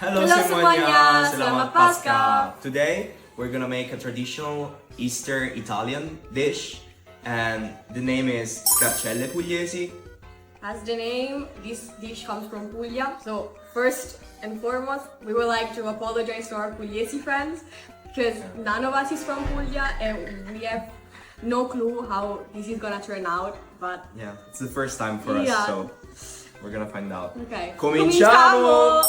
Hello semuanya, selamat Pascha. Today we're gonna make a traditional Easter Italian dish, and the name is Scarcelle Pugliesi. As the name, this dish comes from Puglia. So first and foremost, we would like to apologize to our Pugliesi friends because none of us is from Puglia and we have no clue how this is gonna turn out. But Yeah, it's the first time for us, Yeah. so we're gonna find out. okay, Cominciamo!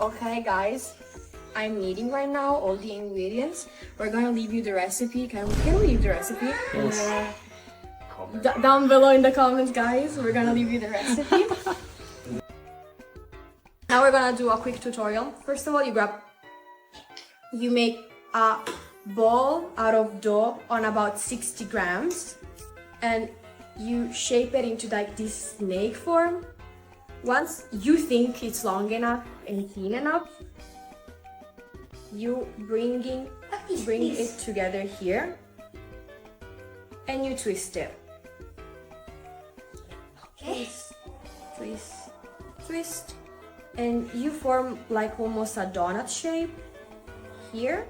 Okay guys, I'm eating right now all the ingredients. We're gonna leave you the recipe. Can we leave the recipe? Down below in the comments, guys. We're gonna leave you the recipe. Now we're gonna do a quick tutorial. First of all, you make a ball out of dough on about 60 grams and you shape it into like this snake form. Once you think it's long enough and thin enough, you bring it together here and you twist it. Okay. Twist, and you form like almost a donut shape here,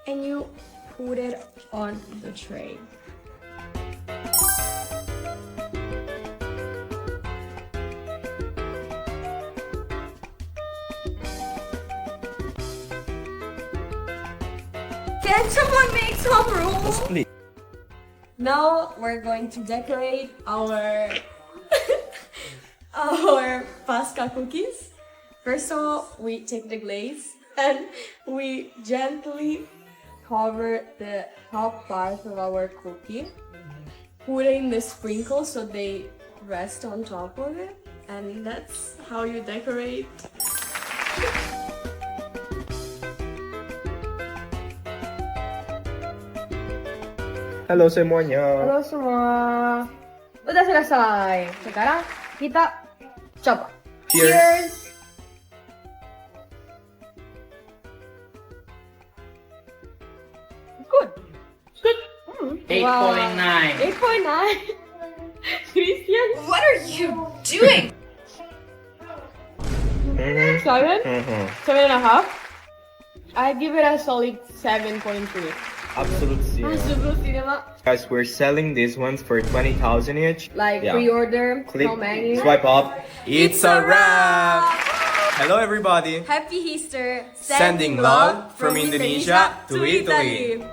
and you put it on the tray. Can someone make some room? Please. Now we're going to decorate our our Pascha cookies. First of all, we take the glaze and we gently cover the top part of our cookie. Put in the sprinkles so they rest on top of it, and that's how you decorate. Hello semuanya. Halo semua. Udah selesai. Sekarang kita coba. Cheers. Good. Good. 8.9. 8.9. Christian. What are you doing? 7. 7.5. I give it a solid 7.3. Absolute zero. Absolute cinema. Guys, we're selling these ones for 20,000 each. Like Yeah. pre-order, Click, no menu. swipe up. It's a wrap! Hello everybody. Happy Easter! Sending love from Indonesia to Italy.